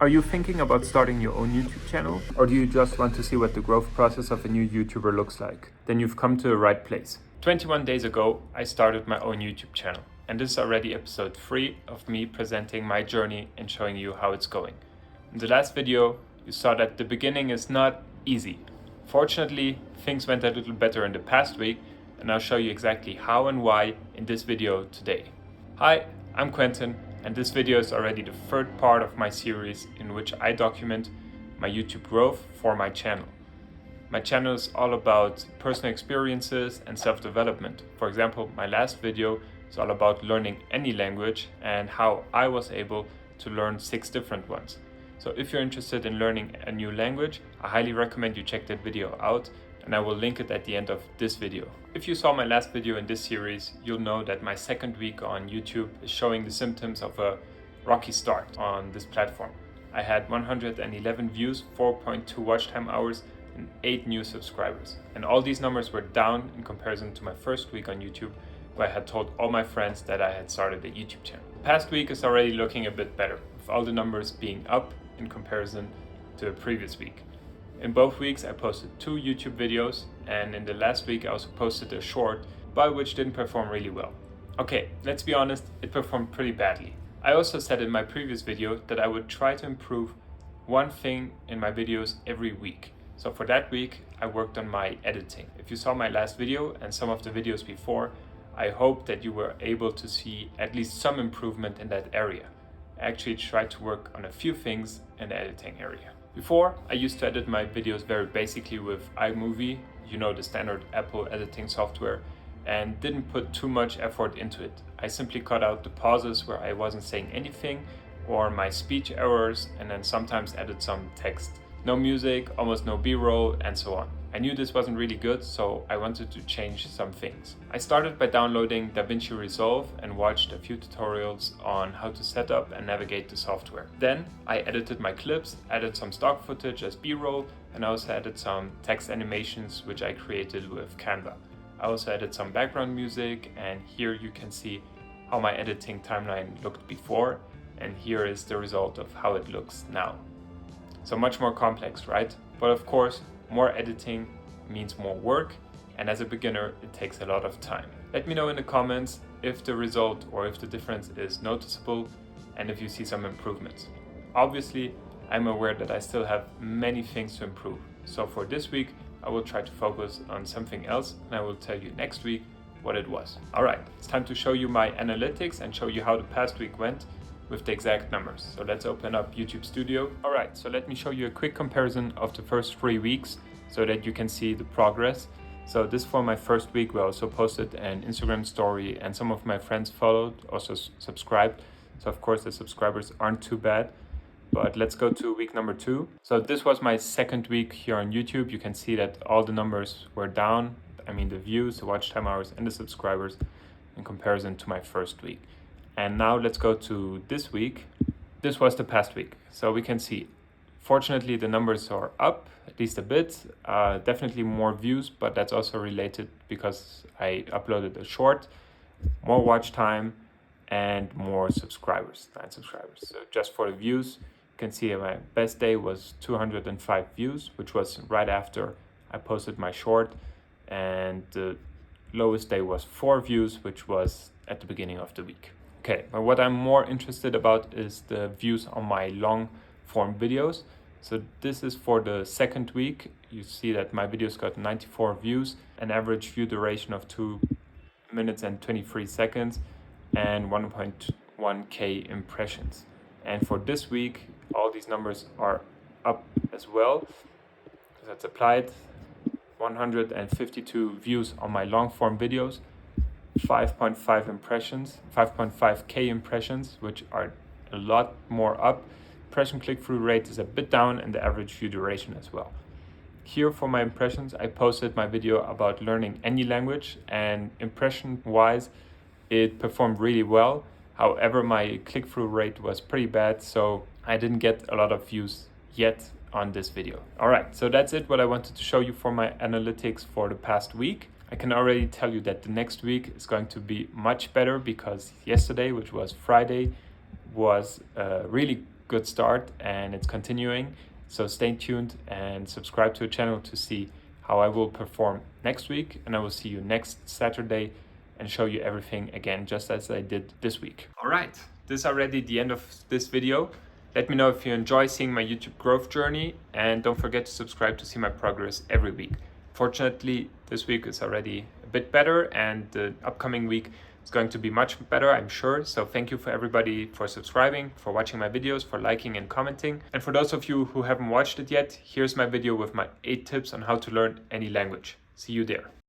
Are you thinking about starting your own YouTube channel? Or do you just want to see what the growth process of a new YouTuber looks like? Then you've come to the right place. 21 days ago, I started my own YouTube channel. And this is already episode 3 of me presenting my journey and showing you how it's going. In the last video, you saw that the beginning is not easy. Fortunately, things went a little better in the past week, and I'll show you exactly how and why in this video today. Hi, I'm Quentin, and this video is already the third part of my series in which I document my YouTube growth for my channel. My channel is all about personal experiences and self-development. For example, my last video is all about learning any language and how I was able to learn 6 different ones. So if you're interested in learning a new language, I highly recommend you check that video out, and I will link it at the end of this video. If you saw my last video in this series, you'll know that my second week on YouTube is showing the symptoms of a rocky start on this platform. I had 111 views, 4.2 watch time hours, and 8 new subscribers. And all these numbers were down in comparison to my first week on YouTube, where I had told all my friends that I had started a YouTube channel. The past week is already looking a bit better, with all the numbers being up in comparison to the previous week. In both weeks I posted 2 YouTube videos, and in the last week I also posted a short, but which didn't perform really well. Okay, let's be honest, it performed pretty badly. I also said in my previous video that I would try to improve one thing in my videos every week. So for that week I worked on my editing. If you saw my last video and some of the videos before, I hope that you were able to see at least some improvement in that area. I actually tried to work on a few things in the editing area. Before, I used to edit my videos very basically with iMovie, the standard Apple editing software, and didn't put too much effort into it. I simply cut out the pauses where I wasn't saying anything, or my speech errors, and then sometimes added some text. No music, almost no B-roll, and so on. I knew this wasn't really good, so I wanted to change some things. I started by downloading DaVinci Resolve and watched a few tutorials on how to set up and navigate the software. Then I edited my clips, added some stock footage as B-roll, and I also added some text animations which I created with Canva. I also added some background music, and here you can see how my editing timeline looked before, and here is the result of how it looks now. So much more complex, right? But of course, more editing means more work, and as a beginner, it takes a lot of time. Let me know in the comments if the result or if the difference is noticeable and if you see some improvements. Obviously, I'm aware that I still have many things to improve. So for this week, I will try to focus on something else, and I will tell you next week what it was. Alright, it's time to show you my analytics and show you how the past week went with the exact numbers. So let's open up YouTube Studio. Alright, so let me show you a quick comparison of the first 3 weeks so that you can see the progress. So this for my first week, we also posted an Instagram story, and some of my friends followed, also subscribed. So of course the subscribers aren't too bad. But let's go to week number 2. So this was my second week here on YouTube. You can see that all the numbers were down. I mean the views, the watch time hours, and the subscribers in comparison to my first week. And now let's go to this week. This was the past week. So we can see, fortunately, the numbers are up at least a bit. Definitely more views, but that's also related because I uploaded a short, more watch time, and more subscribers, 9 subscribers. So just for the views, you can see my best day was 205 views, which was right after I posted my short. And the lowest day was 4 views, which was at the beginning of the week. Okay, but what I'm more interested about is the views on my long form videos. So this is for the second week. You see that my videos got 94 views, an average view duration of 2 minutes and 23 seconds, and 1.1k impressions. And for this week, all these numbers are up as well. That's applied. 152 views on my long form videos, 5.5 impressions, 5.5k impressions, which are a lot more up. Impression click-through rate is a bit down, and the average view duration as well. Here for my impressions, I posted my video about learning any language, and impression-wise, it performed really well. However, my click-through rate was pretty bad, so I didn't get a lot of views yet on this video. Alright, so that's it what I wanted to show you for my analytics for the past week. I can already tell you that the next week is going to be much better, because yesterday, which was Friday, was a really good start and it's continuing. So stay tuned and subscribe to the channel to see how I will perform next week. And I will see you next Saturday and show you everything again, just as I did this week. All right, this is already the end of this video. Let me know if you enjoy seeing my YouTube growth journey, and don't forget to subscribe to see my progress every week. Fortunately, this week is already a bit better, and the upcoming week is going to be much better, I'm sure. So thank you for everybody for subscribing, for watching my videos, for liking and commenting. And for those of you who haven't watched it yet, here's my video with my 8 tips on how to learn any language. See you there.